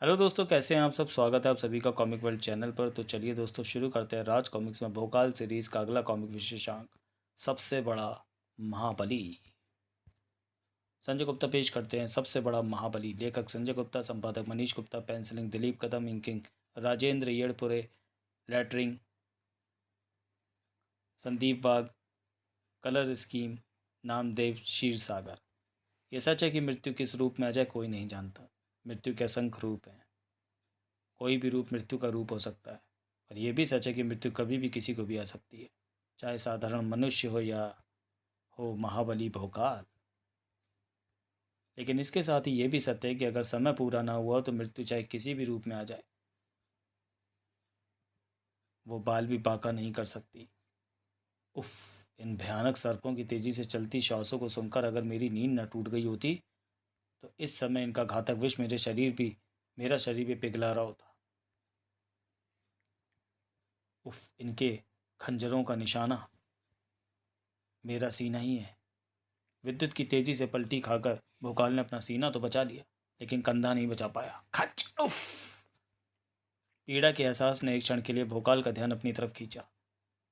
Hello दोस्तों, कैसे हैं आप सब। स्वागत है आप सभी का कॉमिक वर्ल्ड चैनल पर। तो चलिए दोस्तों, शुरू करते हैं राज कॉमिक्स में भोकाल सीरीज़ का अगला कॉमिक विशेषांक, सबसे बड़ा महाबली। संजय गुप्ता पेश करते हैं सबसे बड़ा महाबली। लेखक संजय गुप्ता, संपादक मनीष गुप्ता, पेंसिलिंग दिलीप कदम, इंकिंग राजेंद्र येड़पुरे, लेटरिंग संदीप वाघ, कलर स्कीम नामदेव क्षीरसागर। ये सच है कि मृत्यु किस रूप में आ जाए कोई नहीं जानता। मृत्यु के असंख्य रूप हैं, कोई भी रूप मृत्यु का रूप हो सकता है। और ये भी सच है कि मृत्यु कभी भी किसी को भी आ सकती है, चाहे साधारण मनुष्य हो या हो महाबली भोकाल। लेकिन इसके साथ ही ये भी सत्य है कि अगर समय पूरा ना हुआ तो मृत्यु चाहे किसी भी रूप में आ जाए, वो बाल भी बांका नहीं कर सकती। उफ, इन भयानक सर्पों की तेजी से चलती श्वासों को सुनकर अगर मेरी नींद न टूट गई होती तो इस समय इनका घातक विष मेरा शरीर भी पिघला रहा होता। उफ, इनके खंजरों का निशाना मेरा सीना ही है। विद्युत की तेजी से पलटी खाकर भोकाल ने अपना सीना तो बचा लिया, लेकिन कंधा नहीं बचा पाया। खच उफ। पीड़ा के एहसास ने एक क्षण के लिए भोकाल का ध्यान अपनी तरफ खींचा।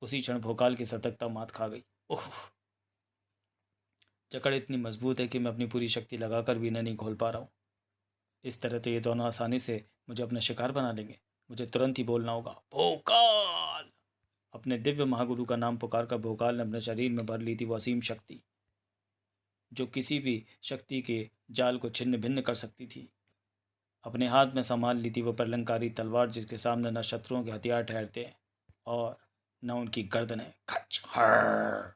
उसी क्षण भोकाल की सतर्कता मात खा गई। उफ, जकड़ इतनी मजबूत है कि मैं अपनी पूरी शक्ति लगाकर भी इन्हें नहीं खोल पा रहा हूँ। इस तरह तो ये दोनों आसानी से मुझे अपना शिकार बना लेंगे। मुझे तुरंत ही बोलना होगा, भोकाल। अपने दिव्य महागुरु का नाम पुकार कर भोकाल ने अपने शरीर में भर ली थी वो असीम शक्ति, जो किसी भी शक्ति के जाल को छिन्न भिन्न कर सकती थी। अपने हाथ में संभाल ली थी वो प्रलंकारी तलवार, जिसके सामने न शत्रुओं के हथियार ठहरते हैं और न उनकी गर्दनें। खच हर।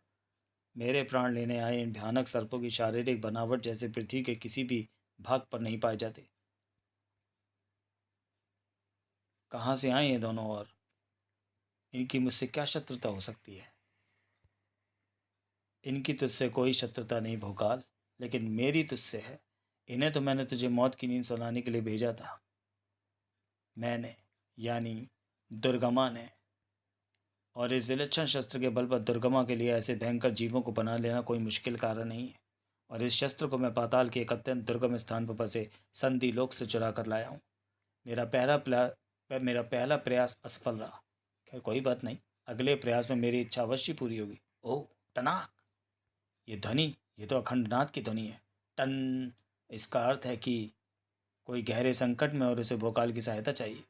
मेरे प्राण लेने आए इन भयानक सर्पों की शारीरिक बनावट जैसे पृथ्वी के किसी भी भाग पर नहीं पाए जाते। कहाँ से आए ये दोनों और इनकी मुझसे क्या शत्रुता हो सकती है। इनकी तुझसे कोई शत्रुता नहीं भोकाल, लेकिन मेरी तुझसे है। इन्हें तो मैंने तुझे मौत की नींद सुलाने के लिए भेजा था। मैंने, यानी दुर्गमा ने। और इस विलक्षण शस्त्र के बल पर दुर्गमा के लिए ऐसे भयंकर जीवों को बना लेना कोई मुश्किल कार्य नहीं है। और इस शस्त्र को मैं पाताल के एक अत्यंत दुर्गम स्थान पर बसे संधि लोक से चुरा कर लाया हूँ। मेरा पहला प्रयास असफल रहा। खैर कोई बात नहीं, अगले प्रयास में मेरी इच्छा अवश्य पूरी होगी। ओह, टनाक। ये ध्वनि, ये तो अखंडनाद की ध्वनि है। टन। इसका अर्थ है कि कोई गहरे संकट में और उसे भोकाल की सहायता चाहिए।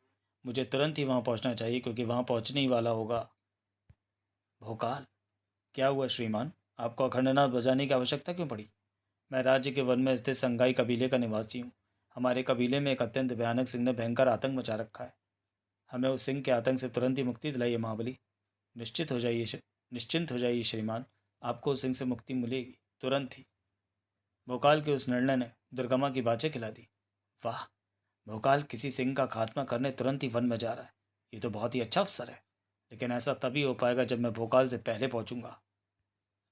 मुझे तुरंत ही वहाँ पहुँचना चाहिए, क्योंकि वहाँ पहुँचने ही वाला होगा भोकाल। क्या हुआ श्रीमान, आपको अखंडनाद बजाने की आवश्यकता क्यों पड़ी। मैं राज्य के वन में स्थित संगाई कबीले का निवासी हूँ। हमारे कबीले में एक अत्यंत भयानक सिंह ने भयंकर आतंक मचा रखा है। हमें उस सिंह के आतंक से तुरंत ही मुक्ति दिलाइए महाबली। निश्चित हो जाइए निश्चिंत हो जाइए श्रीमान, आपको उस सिंह से मुक्ति मिलेगी तुरंत ही। भोकाल के उस निर्णय ने दुर्गमा की बाँचें खिला दी। वाह, भोकाल किसी सिंह का खात्मा करने तुरंत ही वन में जा रहा है। ये तो बहुत ही अच्छा अवसर है। लेकिन ऐसा तभी हो पाएगा जब मैं भोकाल से पहले पहुंचूंगा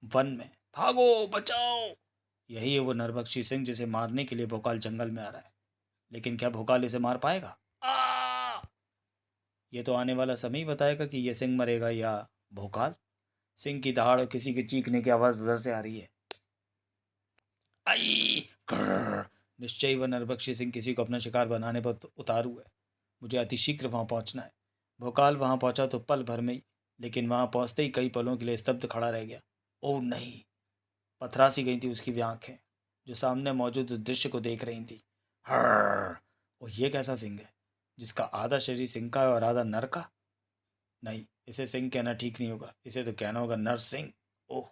वन में। भागो, बचाओ। यही है वो नरभक्षी सिंह जिसे मारने के लिए भोकाल जंगल में आ रहा है। लेकिन क्या भोकाल इसे मार पाएगा। आ! ये तो आने वाला समय ही बताएगा कि ये सिंह मरेगा या भोकाल। सिंह की दहाड़ और किसी के चीखने की आवाज़ उधर से आ रही है। आई ग्रर। निश्चय ही वह नरभक्षी सिंह किसी को अपना शिकार बनाने पर उतारू है। मुझे अतिशीघ्र वहां पहुंचना है। भोकाल वहां पहुंचा तो पल भर में ही, लेकिन वहां पहुंचते ही कई पलों के लिए स्तब्ध खड़ा रह गया। ओह नहीं, पथरा सी गई थी उसकी भी आंखें, जो सामने मौजूद उस दृश्य को देख रही थी। हर। और ये कैसा सिंह है जिसका आधा शरीर सिंह का है और आधा नर का। नहीं, इसे सिंह कहना ठीक नहीं होगा, इसे तो कहना होगा नर सिंह। ओह,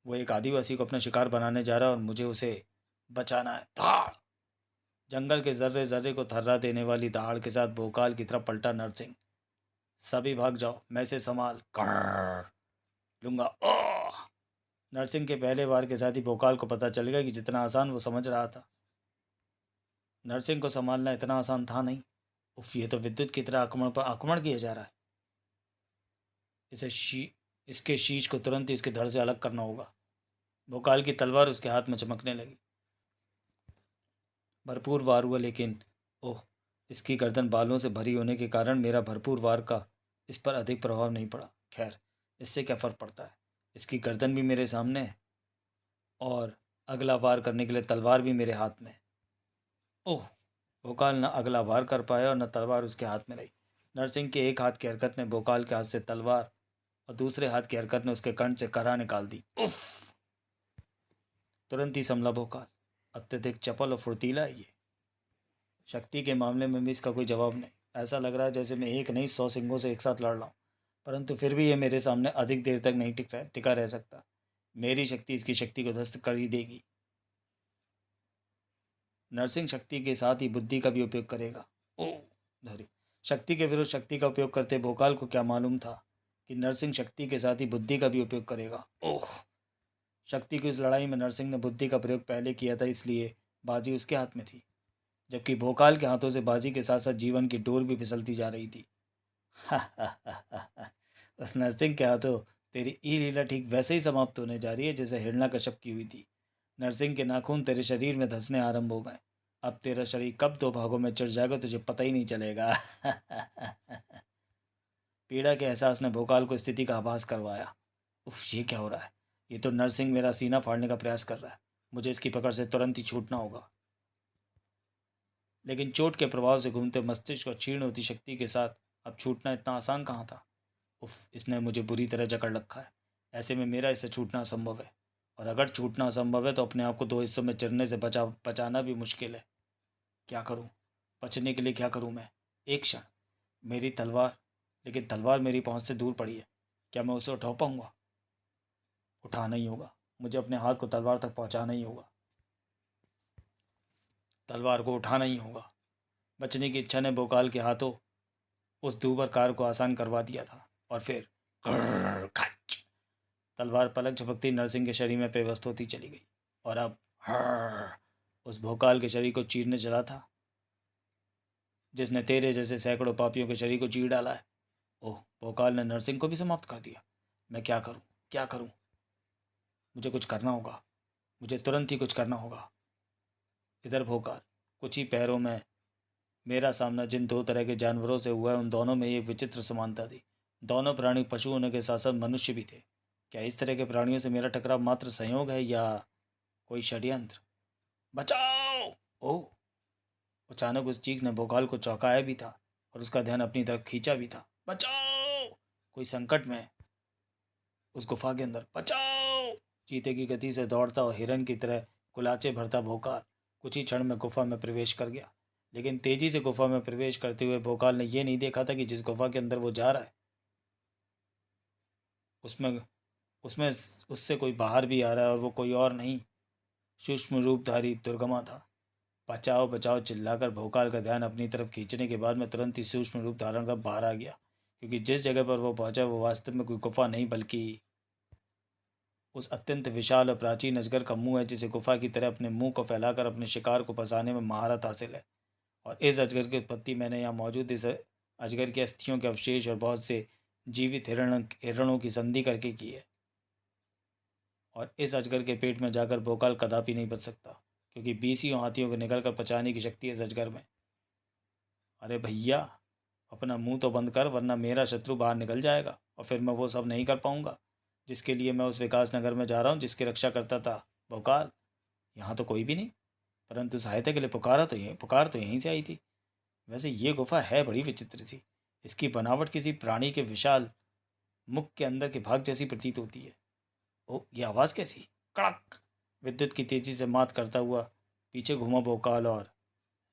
वो एक आदिवासी को अपना शिकार बनाने जा रहा है और मुझे उसे बचाना है। धाड़। जंगल के जर्रे जर्रे को थर्रा देने वाली दहाड़ के साथ भोकाल की तरफ पलटा नरसिंह। सभी भाग जाओ, मैं इसे संभाल कर लूंगा। ओह। नरसिंह के पहले वार के साथ ही भोकाल को पता चल गया कि जितना आसान वो समझ रहा था, नरसिंह को संभालना इतना आसान था नहीं। उफ, ये तो विद्युत की तरह आक्रमण पर आक्रमण किया जा रहा है। इसे इसके शीश को तुरंत ही इसके धड़ से अलग करना होगा। भोकाल की तलवार उसके हाथ में चमकने लगी। भरपूर वार हुआ, लेकिन ओह, इसकी गर्दन बालों से भरी होने के कारण मेरा भरपूर वार का इस पर अधिक प्रभाव नहीं पड़ा। खैर, इससे क्या फ़र्क पड़ता है, इसकी गर्दन भी मेरे सामने है और अगला वार करने के लिए तलवार भी मेरे हाथ में। ओह, भोकाल न अगला वार कर पाया और न तलवार उसके हाथ में रही। नरसिंह के एक हाथ की हरकत ने भोकाल के हाथ से तलवार और दूसरे हाथ की हरकत ने उसके कंठ से करा निकाल दी। उफ! तुरंत ही संभला भोकाल। अत्यधिक चपल और फुर्तीला है ये। शक्ति के मामले में भी इसका कोई जवाब नहीं। ऐसा लग रहा है जैसे मैं एक नहीं 100 सिंहों से एक साथ लड़ रहा हूँ। परंतु फिर भी ये मेरे सामने अधिक देर तक नहीं टिका रह सकता। मेरी शक्ति इसकी शक्ति को ध्वस्त कर ही देगी। नरसिंह शक्ति के साथ ही बुद्धि का भी उपयोग करेगा। ओ धरी शक्ति के विरुद्ध शक्ति का उपयोग करते भोकाल को क्या मालूम था कि नरसिंह शक्ति के साथ ही बुद्धि का भी उपयोग करेगा। ओह! शक्ति की इस लड़ाई में नरसिंह ने बुद्धि का प्रयोग पहले किया था, इसलिए बाजी उसके हाथ में थी, जबकि भोकाल के हाथों से बाजी के साथ साथ जीवन की डोर भी फिसलती जा रही थी। उस नरसिंह के हाथों तेरी ई लीला ठीक वैसे ही समाप्त होने जा रही है जैसे हिरण्यकश्यप की हुई थी। नरसिंह के नाखून तेरे शरीर में धंसने आरंभ हो गए। अब तेरा शरीर कब दो भागों में चढ़ जाएगा तुझे पता ही नहीं चलेगा। पीड़ा के एहसास ने भोकाल को स्थिति का आभास करवाया। उफ, ये क्या हो रहा है? ये तो नरसिंह मेरा सीना फाड़ने का प्रयास कर रहा है। मुझे इसकी पकड़ से तुरंत ही छूटना होगा। लेकिन चोट के प्रभाव से घूमते मस्तिष्क और क्षीण होती शक्ति के साथ अब छूटना इतना आसान कहाँ था। उफ, इसने मुझे बुरी तरह जकड़ रखा है। ऐसे में मेरा इससे छूटना असंभव है, और अगर छूटना असंभव है तो अपने आप को दो हिस्सों में चिरने से बचाना भी मुश्किल है। क्या करूं? बचने के लिए क्या करूं मैं? एक क्षण, मेरी तलवार, लेकिन तलवार मेरी पहुंच से दूर पड़ी है। क्या मैं उसे उठा पाऊंगा? उठाना ही होगा। मुझे अपने हाथ को तलवार तक पहुंचाना ही होगा। तलवार को उठाना ही होगा। बचने की इच्छा ने भोकाल के हाथों उस दूबर कार को आसान करवा दिया था। और फिर कर्र, खच! तलवार पलक झपकती नरसिंह के शरीर में पेवस्त होती चली गई, और अब हर्र, उस भोकाल के शरीर को चीरने चला था जिसने तेरे जैसे सैकड़ों पापियों के शरीर को चीर डाला है। ओह, भोकाल ने नरसिंह को भी समाप्त कर दिया। मैं क्या करूं? क्या करूं? मुझे कुछ करना होगा। मुझे तुरंत ही कुछ करना होगा। इधर भोकाल, कुछ ही पैरों में मेरा सामना जिन दो तरह के जानवरों से हुआ है उन दोनों में एक विचित्र समानता थी। दोनों प्राणी पशु होने के साथ साथ मनुष्य भी थे। क्या इस तरह के प्राणियों से मेरा टकराव मात्र संयोग है या कोई षड्यंत्र? बचाओ! ओह! अचानक उस चीख ने भोकाल को चौंकाया भी था और उसका ध्यान अपनी तरफ खींचा भी था। बचाओ! कोई संकट में है उस गुफा के अंदर। बचाओ! चीते की गति से दौड़ता और हिरन की तरह कुलाचे भरता भोकाल कुछ ही क्षण में गुफा में प्रवेश कर गया। लेकिन तेजी से गुफा में प्रवेश करते हुए भोकाल ने यह नहीं देखा था कि जिस गुफा के अंदर वो जा रहा है उसमें उसमें उससे कोई बाहर भी आ रहा है, और वो कोई और नहीं, सूक्ष्म रूपधारी दुर्गमा था। बचाओ बचाओ चिल्लाकर भोकाल का ध्यान अपनी तरफ खींचने के बाद मैं तुरंत ही सूक्ष्म रूप धारण कर बाहर आ गया, क्योंकि जिस जगह पर वो पहुंचा वो वास्तव में कोई गुफा नहीं बल्कि उस अत्यंत विशाल और प्राचीन अजगर का मुंह है जिसे गुफा की तरह अपने मुंह को फैलाकर अपने शिकार को फंसाने में महारत हासिल है। और इस अजगर की उत्पत्ति मैंने यहाँ मौजूद इस अजगर की अस्थियों के अवशेष और बहुत से जीवित हिरणों की संधि करके की है। और इस अजगर के पेट में जाकर भोकाल कदापि नहीं बच सकता, क्योंकि 20 हाथियों को निकल कर पचाने की शक्ति है इस अजगर में। अरे भैया, अपना मुंह तो बंद कर, वरना मेरा शत्रु बाहर निकल जाएगा और फिर मैं वो सब नहीं कर पाऊंगा जिसके लिए मैं उस विकास नगर में जा रहा हूँ, जिसकी रक्षा करता था। भोकाल, यहाँ तो कोई भी नहीं, परंतु सहायता के लिए पुकार तो यहीं से आई थी। वैसे ये गुफा है बड़ी विचित्र सी। इसकी बनावट किसी प्राणी के विशाल मुख के अंदर के भाग जैसी प्रतीत होती है। ओ, ये आवाज़ कैसी? कड़क! विद्युत की तेजी से मात करता हुआ पीछे घुमा भोकाल और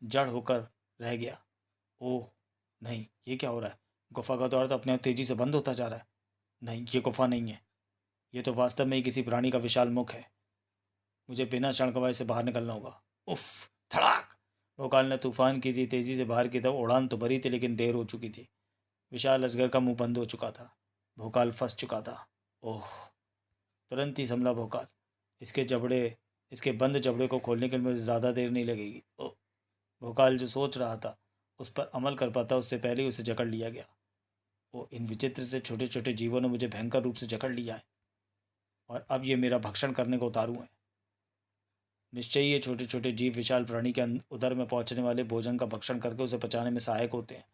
जड़ होकर रह गया। ओह नहीं, ये क्या हो रहा है? गुफा का द्वार तो अपने आप तेजी से बंद होता जा रहा है। नहीं, ये गुफा नहीं है। ये तो वास्तव में ही किसी प्राणी का विशाल मुख है। मुझे बिना क्षण गंवाए से बाहर निकलना होगा। उफ! धड़ाक! भोकाल ने तूफान की थी तेजी से बाहर की तरफ उड़ान तो भरी थी, लेकिन देर हो चुकी थी। विशाल अजगर का मुंह बंद हो चुका था। भोकाल फंस चुका था। ओह! तुरंत ही संभला भोकाल। इसके जबड़े इसके बंद जबड़े को खोलने के लिए मुझे ज़्यादा देर नहीं लगेगी। ओह! भोकाल जो सोच रहा था उस पर अमल कर पाता उससे पहले ही उसे जकड़ लिया गया। वो इन विचित्र से छोटे छोटे जीवों ने मुझे भयंकर रूप से जकड़ लिया है, और अब ये मेरा भक्षण करने को उतारू है। निश्चय ये छोटे छोटे जीव विशाल प्राणी के उदर में पहुंचने वाले भोजन का भक्षण करके उसे पचाने में सहायक होते हैं।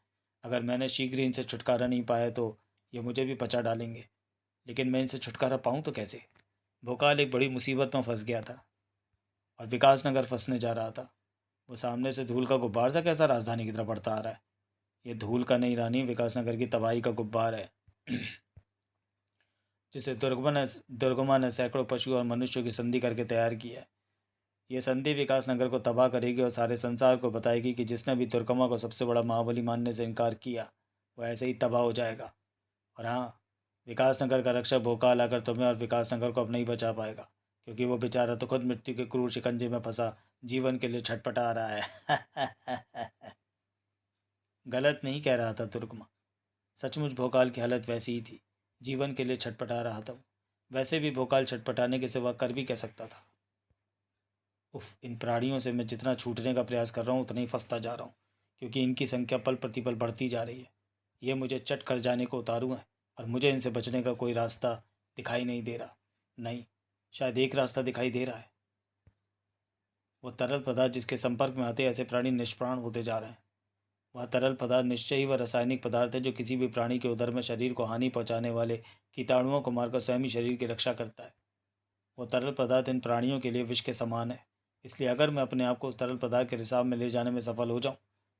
अगर मैंने शीघ्र ही इनसे छुटकारा नहीं पाया तो ये मुझे भी पचा डालेंगे। लेकिन मैं इनसे छुटकारा पाऊँ तो कैसे? भोकाल एक बड़ी मुसीबत में फंस गया था और विकासनगर फंसने जा रहा था। वो सामने से धूल का गुब्बार सा कैसा राजधानी की तरफ बढ़ता आ रहा है? ये धूल का नहीं रानी, विकासनगर की तबाही का गुब्बार है जिसे दुर्गमा ने सैकड़ों पशु और मनुष्यों की संधि करके तैयार किया है। ये संधि विकासनगर को तबाह करेगी और सारे संसार को बताएगी कि जिसने भी दुर्गमा को सबसे बड़ा महाबली मानने से इनकार किया वो ऐसे ही तबाह हो जाएगा। और हाँ, विकासनगर का रक्षक भोकाल आकर तुम्हें और विकासनगर को अब नहीं बचा पाएगा, क्योंकि वो बेचारा तो खुद मृत्यु के क्रूर शिकंजे में फंसा जीवन के लिए छटपटा रहा है गलत नहीं कह रहा था दुर्गमा। सचमुच भोकाल की हालत वैसी ही थी, जीवन के लिए छटपटा रहा था वो। वैसे भी भोकाल छटपटाने के सिवा कर भी कह सकता था। उफ, इन प्राणियों से मैं जितना छूटने का प्रयास कर रहा हूँ उतना ही फंसता जा रहा हूँ, क्योंकि इनकी संख्या पल प्रतिपल बढ़ती जा रही है। ये मुझे चट कर जाने को उतारू हैं और मुझे इनसे बचने का कोई रास्ता दिखाई नहीं दे रहा। नहीं, शायद एक रास्ता दिखाई दे रहा है। वो तरल पदार्थ जिसके संपर्क में आते ऐसे प्राणी निष्प्राण होते जा रहे हैं। वह तरल पदार्थ निश्चय ही वह रासायनिक पदार्थ है जो किसी भी प्राणी के उदर में शरीर को हानि पहुंचाने वाले कीटाणुओं को मारकर स्वयं ही शरीर की रक्षा करता है। वो तरल पदार्थ इन प्राणियों के लिए विष के समान है। इसलिए अगर मैं अपने आप को उस तरल पदार्थ के रिसाव में ले जाने में सफल हो जाऊं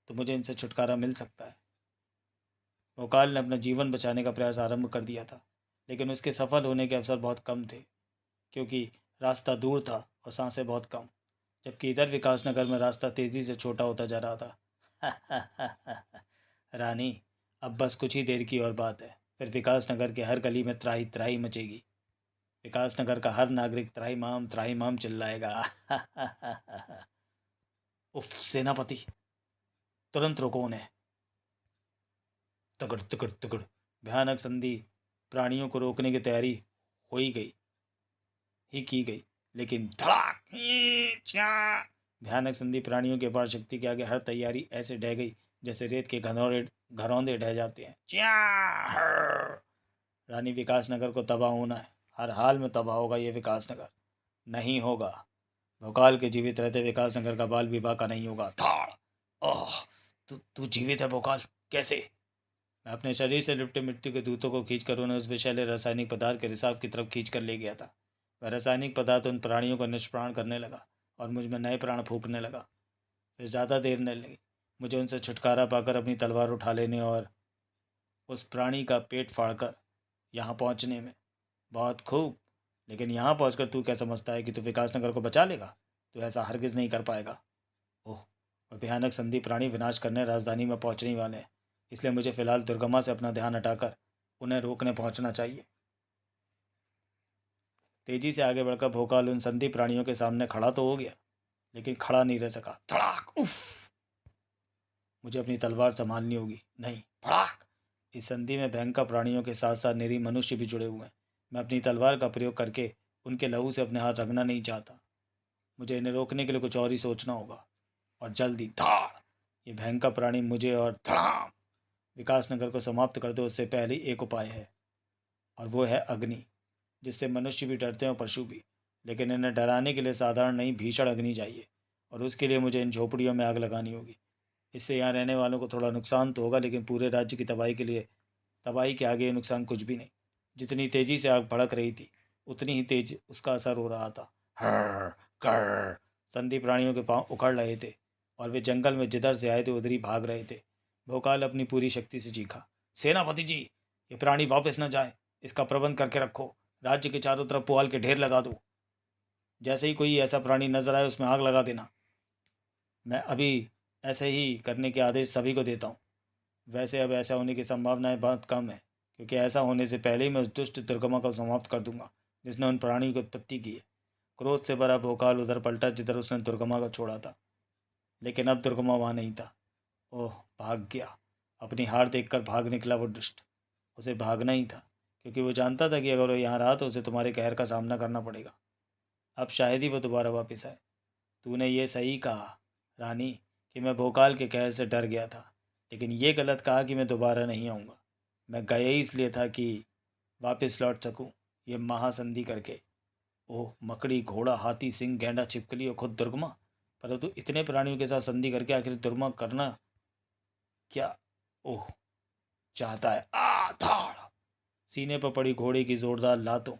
तो मुझे इनसे छुटकारा मिल सकता है। भोकाल ने अपना जीवन बचाने का प्रयास आरंभ कर दिया था, लेकिन उसके सफल होने के अवसर बहुत कम थे, क्योंकि रास्ता दूर था और सांसें बहुत कम। जबकि इधर विकासनगर में रास्ता तेजी से छोटा होता जा रहा था रानी, अब बस कुछ ही देर की और बात है, फिर विकासनगर के हर गली में त्राही त्राही मचेगी। विकासनगर का हर नागरिक त्राही माम चिल्लाएगा उफ, सेनापति, तुरंत रुको उन्हें। तगड़ तगड़ तगड़, भयानक संधि प्राणियों को रोकने की तैयारी हो ही की गई, लेकिन धड़ाक भयानक संधि प्राणियों के पार शक्ति के आगे हर तैयारी ऐसे ढह गई जैसे रेत के घरौंदे ढह जाते हैं। रानी, विकासनगर को तबाह होना है, हर हाल में तबाह होगा ये विकासनगर। नहीं होगा, भोकाल के जीवित रहते विकासनगर का बाल भी बाका नहीं होगा। धाड़, ओह, तू तू जीवित है भोकाल? कैसे? मैं अपने शरीर से लिपटे मिट्टी के दूतों को खींचकर उन्हें उस विषैले रासायनिक पदार्थ के रिसाव की तरफ खींच कर ले गया था। वह रासायनिक पदार्थ उन प्राणियों को निष्प्राण करने लगा और मुझ में नए प्राण फूकने लगा। फिर ज़्यादा देर नहीं लगी मुझे उनसे छुटकारा पाकर अपनी तलवार उठा लेने और उस प्राणी का पेट फाड़कर यहाँ पहुँचने में। बहुत खूब, लेकिन यहाँ पहुँचकर तू क्या समझता है कि तू विकासनगर को बचा लेगा? तू ऐसा हरगिज़ नहीं कर पाएगा। ओह, वह भयानक संधि प्राणी विनाश करने राजधानी में पहुँचने ही वाले हैं, इसलिए मुझे फिलहाल दुर्गमा से अपना ध्यान हटाकर उन्हें रोकने पहुँचना चाहिए। तेजी से आगे बढ़कर भोकाल उन संधि प्राणियों के सामने खड़ा तो हो गया, लेकिन खड़ा नहीं रह सका। धड़ाक, उफ, मुझे अपनी तलवार संभालनी होगी। नहीं, भड़ाक, इस संधि में भयंकर प्राणियों के साथ साथ निरीह मनुष्य भी जुड़े हुए हैं। मैं अपनी तलवार का प्रयोग करके उनके लहू से अपने हाथ रंगना नहीं चाहता। मुझे इन्हें रोकने के लिए कुछ और ही सोचना होगा, और जल्दी। धाड़, ये भयंकर प्राणी मुझे और धड़ाम विकासनगर को समाप्त कर दो उससे पहले एक उपाय है, और वो है अग्नि, जिससे मनुष्य भी डरते हैं और पशु भी। लेकिन इन्हें डराने के लिए साधारण नहीं, भीषण अग्नि चाहिए, और उसके लिए मुझे इन झोपड़ियों में आग लगानी होगी। इससे यहाँ रहने वालों को थोड़ा नुकसान तो होगा, लेकिन पूरे राज्य की तबाही के आगे ये नुकसान कुछ भी नहीं। जितनी तेजी से आग भड़क रही थी उतनी ही तेज उसका असर हो रहा था। हर कर, संधि प्राणियों के पांव उखड़ रहे थे और वे जंगल में जिधर से आए थे उधर ही भाग रहे थे। भोकाल अपनी पूरी शक्ति से चीखा, सेनापति जी, ये प्राणी वापस न जाए, इसका प्रबंध करके रखो। राज्य के चारों तरफ पुआल के ढेर लगा दो। जैसे ही कोई ऐसा प्राणी नजर आए उसमें आग लगा देना। मैं अभी ऐसे ही करने के आदेश सभी को देता हूँ। वैसे अब ऐसा होने की संभावनाएं बहुत कम है, क्योंकि ऐसा होने से पहले ही मैं उस दुष्ट दुर्गमा को समाप्त कर दूंगा जिसने उन प्राणी की उत्पत्ति की है। क्रोध से भरा भोकाल उधर पलटा जिधर उसने दुर्गमा को छोड़ा था, लेकिन अब दुर्गमा वहाँ नहीं था। ओह, भाग गया। अपनी हार देखकर भाग निकला वो दुष्ट। उसे भागना ही था, क्योंकि वो जानता था कि अगर वो यहाँ रहा तो उसे तुम्हारे कहर का सामना करना पड़ेगा। अब शायद ही वो दोबारा वापस आए। तूने ये सही कहा रानी कि मैं भोकाल के कहर से डर गया था, लेकिन ये गलत कहा कि मैं दोबारा नहीं आऊँगा। मैं गया ही इसलिए था कि वापस लौट सकूं ये महासंधि करके। ओह, मकड़ी, घोड़ा, हाथी, सिंह, गैंडा, छिपकली और खुद दुर्गमा, परंतु इतने प्राणियों के साथ संधि करके आखिर दुर्गमा करना क्या ओह चाहता है? धाड़, सीने पर पड़ी घोड़े की जोरदार लातों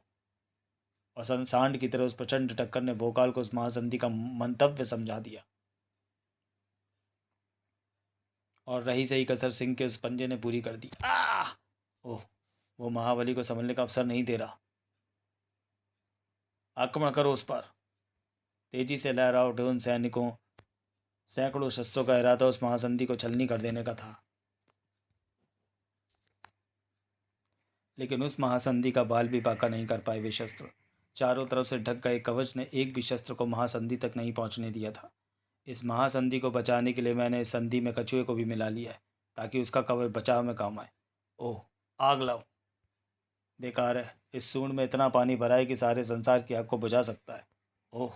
और सांड की तरह उस प्रचंड टक्कर ने भोकाल को उस महासंधि का मंतव्य समझा दिया। और रही सही कसर सिंह के उस पंजे ने पूरी कर दी। ओह, वो महाबली को संभलने का अवसर नहीं दे रहा। आक्रमण करो उस पर। तेजी से लहरा उठे उन सैनिकों, सैकड़ों शस्त्रों का इरादा उस महासंधि को छलनी कर देने का था। लेकिन उस महासंधि का बाल भी बांका नहीं कर पाए वे शस्त्र। चारों तरफ से ढक गए कवच ने एक भी शस्त्र को महासंधि तक नहीं पहुंचने दिया था। इस महासंधि को बचाने के लिए मैंने इस संधि में कछुए को भी मिला लिया है, ताकि उसका कवच बचाव में काम आए। ओह, आग लाओ। बेकार है, इस सूंड में इतना पानी भरा है कि सारे संसार की आग को बुझा सकता है। ओह,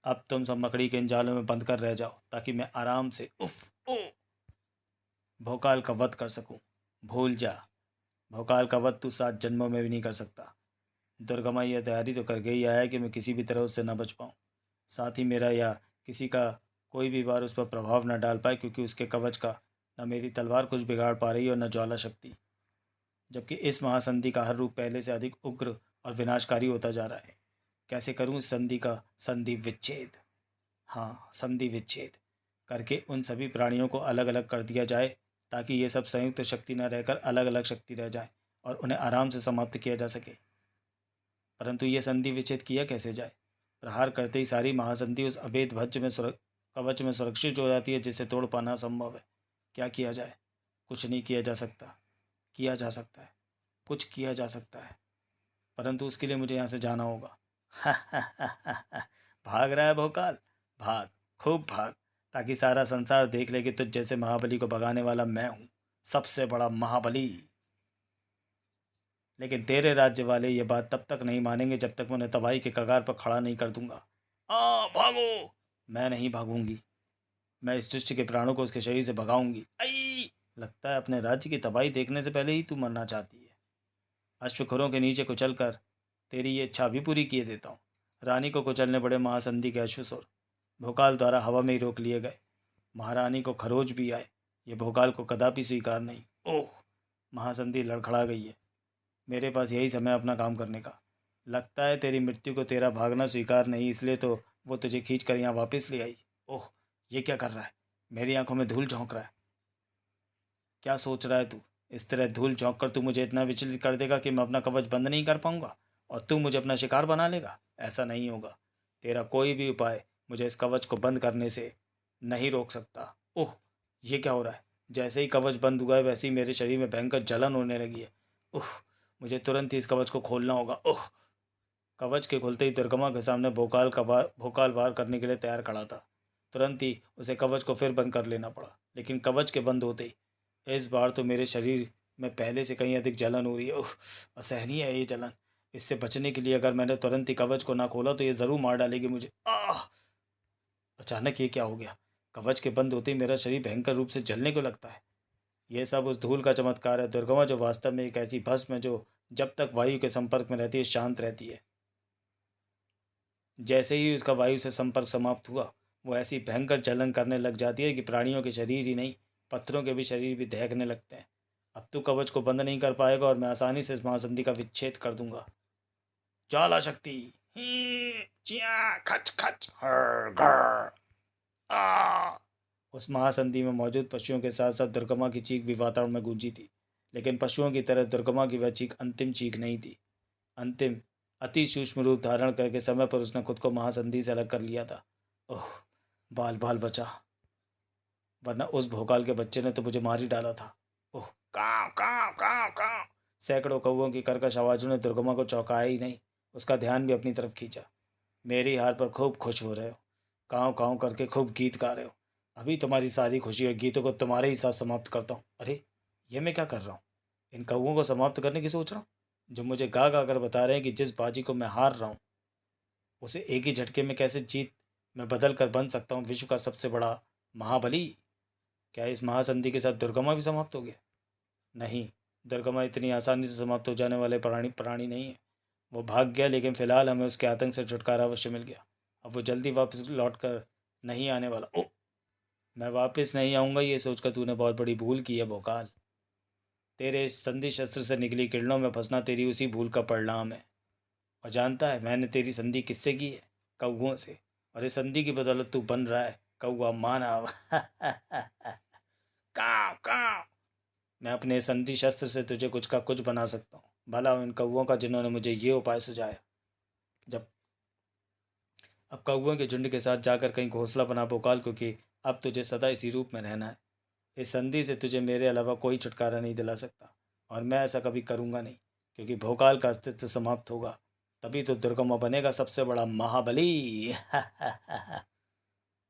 अब तुम सब मकड़ी के इन जालों में बंद कर रह जाओ, ताकि मैं आराम से भोकाल का वध कर सकूं। भूल जा, भोकाल का वध तू 7 जन्मों में भी नहीं कर सकता। दुर्गमा यह तैयारी तो करके ही आया है कि मैं किसी भी तरह उससे न बच पाऊँ। साथ ही मेरा या किसी का कोई भी वार उस पर प्रभाव न डाल पाए, क्योंकि उसके कवच का न मेरी तलवार कुछ बिगाड़ पा रही और न ज्वाला शक्ति। जबकि इस महासंधि का हर रूप पहले से अधिक उग्र और विनाशकारी होता जा रहा है। कैसे करूं इस संधि का संधि विच्छेद? हाँ, संधि विच्छेद करके उन सभी प्राणियों को अलग अलग कर दिया जाए, ताकि ये सब संयुक्त शक्ति न रहकर अलग अलग शक्ति रह जाए और उन्हें आराम से समाप्त किया जा सके। परंतु ये संधि विच्छेद किया कैसे जाए? प्रहार करते ही सारी महासंधि उस अभेद भज्ज में कवच में सुरक्षित हो जाती है, जिसे तोड़ पाना संभव है। क्या किया जाए? कुछ नहीं किया जा सकता। किया जा सकता है, कुछ किया जा सकता है, परंतु उसके लिए मुझे यहाँ से जाना होगा। भाग रहा है भोकाल? भाग, खूब भाग, ताकि सारा संसार देख ले कि तुझ जैसे महाबली को भगाने वाला मैं हूँ, सबसे बड़ा महाबली। लेकिन तेरे राज्य वाले ये बात तब तक नहीं मानेंगे जब तक मैं उन्हें तबाही के कगार पर खड़ा नहीं कर दूंगा। भागो! मैं नहीं भागूंगी। मैं इस दृष्टि के प्राणों को उसके शरीर से भगाऊंगी। आई! लगता है अपने राज्य की तबाही देखने से पहले ही तू मरना चाहती है। अश्वखुरों के नीचे कुचल कर तेरी ये इच्छा भी पूरी किए देता हूँ। रानी को कुचलने बड़े महासंधि के अश्वसुर भोकाल द्वारा हवा में ही रोक लिए गए। महारानी को खरोच भी आए, ये भोकाल को कदापि स्वीकार नहीं। ओह, महासंधि लड़खड़ा गई है। मेरे पास यही समय अपना काम करने का। लगता है तेरी मृत्यु को तेरा भागना स्वीकार नहीं, इसलिए तो वो तुझे खींच कर यहाँ वापस ले आई। ओह, ये क्या कर रहा है? मेरी आंखों में धूल झोंक रहा है। क्या सोच रहा है तू? इस तरह धूल झोंक कर तू मुझे इतना विचलित कर देगा कि मैं अपना कवच बंद नहीं कर पाऊंगा और तू मुझे अपना शिकार बना लेगा? ऐसा नहीं होगा। तेरा कोई भी उपाय मुझे इस कवच को बंद करने से नहीं रोक सकता। ओह, ये क्या हो रहा है? जैसे ही कवच बंद हुआ है, वैसे ही मेरे शरीर में भयंकर जलन होने लगी है। ओह, मुझे तुरंत ही इस कवच को खोलना होगा। ओह! कवच के खुलते ही दुर्गमा के सामने भोकाल वार करने के लिए तैयार खड़ा था। तुरंत ही उसे कवच को फिर बंद कर लेना पड़ा, लेकिन कवच के बंद होते ही इस बार तो मेरे शरीर में पहले से कहीं अधिक जलन हो रही है। ओह! असहनीय है ये जलन। इससे बचने के लिए अगर मैंने तुरंत ही कवच को ना खोला तो ये ज़रूर मार डालेगी मुझे। अचानक ये क्या हो गया? कवच के बंद होते ही मेरा शरीर भयंकर रूप से जलने को लगता है। यह सब उस धूल का चमत्कार है दुर्गमा, जो वास्तव में एक ऐसी भस्म है जो जब तक वायु के संपर्क में रहती है शांत रहती है। जैसे ही उसका वायु से संपर्क समाप्त हुआ, वो ऐसी भयंकर जलन करने लग जाती है कि प्राणियों के शरीर ही नहीं, पत्थरों के भी शरीर भी दहकने लगते हैं। अब तू कवच को बंद नहीं कर पाएगा और मैं आसानी से इस महासंधि का विच्छेद कर दूंगा। ज्वाला शक्ति। चिया खच खच हर घर। आ उस महासंधि में मौजूद पशुओं के साथ साथ दुर्गमा की चीख भी वातावरण में गूंजी थी। लेकिन पशुओं की तरह दुर्गमा की वह चीख अंतिम चीख नहीं थी। अंतिम, अति सूक्ष्म रूप धारण करके समय पर उसने खुद को महासंधि से अलग कर लिया था। ओह, बाल बाल बचा, वरना उस भोकाल के बच्चे ने तो मुझे मार ही डाला था। ओह, काव काव काव काव। सैकड़ों कौवों की कर्कश आवाज़ों ने दुर्गमा को चौंकाया ही नहीं, उसका ध्यान भी अपनी तरफ खींचा। मेरी हार पर खूब खुश हो रहे हो, काँव काँव करके खूब गीत गा रहे हो। अभी तुम्हारी सारी खुशी और गीतों को तुम्हारे ही साथ समाप्त करता हूँ। अरे, ये मैं क्या कर रहा हूँ? इन कौवों को समाप्त करने की सोच रहा हूँ, जो मुझे गा गा कर बता रहे हैं कि जिस बाजी को मैं हार रहा हूँ, उसे एक ही झटके में कैसे जीत में बदल कर बन सकता हूँ विश्व का सबसे बड़ा महाबली। क्या इस महासंधि के साथ दुर्गमा भी समाप्त हो गया? नहीं, दुर्गमा इतनी आसानी से समाप्त हो जाने वाले प्राणी नहीं है। वो भाग गया, लेकिन फिलहाल हमें उसके आतंक से छुटकारा अवश्य मिल गया। अब वो जल्दी वापस लौट कर नहीं आने वाला। ओ, मैं वापस नहीं आऊँगा ये सोचकर तूने बहुत बड़ी भूल की है भोकाल। तेरे इस संधि शस्त्र से निकली किरणों में फंसना तेरी उसी भूल का परिणाम है। और जानता है मैंने तेरी संधि किससे की है? कौओं से। और इस संधि की बदौलत तू बन रहा है कौआ मानव। मैं अपने संधि शस्त्र से तुझे कुछ का कुछ बना सकता हूँ, भला उन कौवों का जिन्होंने मुझे ये उपाय सुझाया। जब अब कौवों के झुंड के साथ जाकर कहीं घोंसला बना भोकाल, क्योंकि अब तुझे सदा इसी रूप में रहना है। इस संधि से तुझे मेरे अलावा कोई छुटकारा नहीं दिला सकता, और मैं ऐसा कभी करूँगा नहीं, क्योंकि भोकाल का अस्तित्व समाप्त होगा। तभी तो दुर्गमा बनेगा सबसे बड़ा महाबली।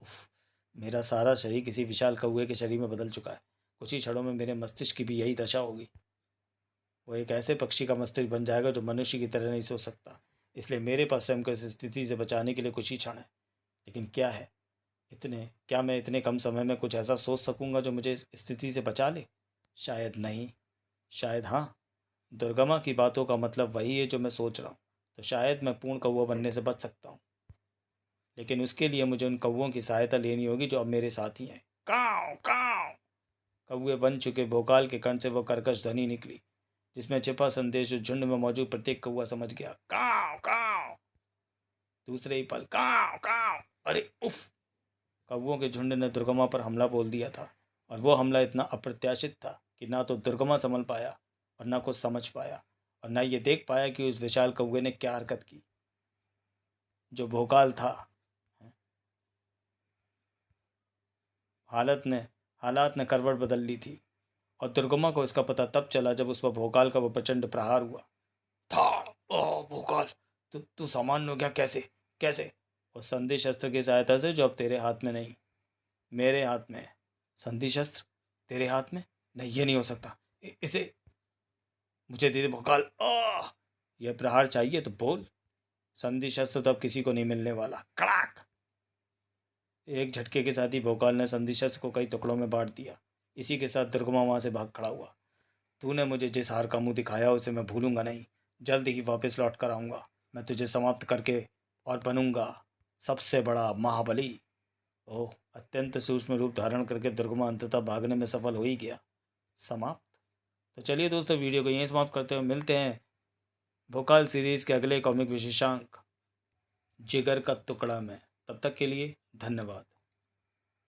उफ, मेरा सारा शरीर किसी विशाल कौवे के शरीर में बदल चुका है। कुछ ही क्षणों में मेरे मस्तिष्क की भी यही दशा होगी। वो एक ऐसे पक्षी का मस्तिष्क बन जाएगा जो मनुष्य की तरह नहीं सोच सकता। इसलिए मेरे पास स्वयं को इस स्थिति से बचाने के लिए कुछ ही क्षण है। लेकिन क्या मैं इतने कम समय में कुछ ऐसा सोच सकूंगा जो मुझे इस स्थिति से बचा ले? शायद नहीं, शायद हाँ। दुर्गमा की बातों का मतलब वही है जो मैं सोच रहा हूँ। तो शायद मैं पूर्ण कौवा बनने से बच सकता हूँ, लेकिन उसके लिए मुझे उन कौवों की सहायता लेनी होगी जो अब मेरे साथ ही हैं। काव काव। कौवे बन चुके भोकाल के कण से वो कर्कश ध्वनि निकली, जिसमें छिपा संदेश उस झुंड में मौजूद प्रत्येक कौवा समझ गया। काव काव। दूसरे ही पल काव काव। अरे उफ। कौवों के झुंड ने दुर्गमा पर हमला बोल दिया था, और वो हमला इतना अप्रत्याशित था कि ना तो दुर्गमा संभल पाया, और ना कुछ समझ पाया, और ना ये देख पाया कि उस विशाल कौवे ने क्या हरकत की। जो भोकाल था, हालत ने हालात ने करवट बदल ली थी, और दुर्गमा को इसका पता तब चला जब उस पर भोकाल का वो प्रचंड प्रहार हुआ था। ओह भोकाल, तू सामान्य हो गया? कैसे कैसे? उस संधि शस्त्र की सहायता से जो अब तेरे हाथ में नहीं, मेरे हाथ में है। संधि शस्त्र तेरे हाथ में? नहीं, ये नहीं हो सकता। इसे मुझे दे दे भोकाल। यह प्रहार चाहिए तो बोल। संधि शस्त्र तो अब किसी को नहीं मिलने वाला। कड़ाक। एक झटके के साथ ही भोकाल ने संधि शस्त्र को कई टुकड़ों में बांट दिया। इसी के साथ दुर्गमा वहां से भाग खड़ा हुआ। तूने मुझे जिस हार का मुंह दिखाया उसे मैं भूलूंगा नहीं। जल्द ही वापस लौट कर आऊँगा। मैं तुझे समाप्त करके और बनूंगा सबसे बड़ा महाबली। ओह, अत्यंत सूक्ष्म रूप धारण करके दुर्गमा अंततः भागने में सफल हो ही गया। समाप्त। तो चलिए दोस्तों, वीडियो को यहीं समाप्त करते हुए मिलते हैं भोकाल सीरीज़ के अगले कॉमिक विशेषांक जिगर का टुकड़ा में। तब तक के लिए धन्यवाद।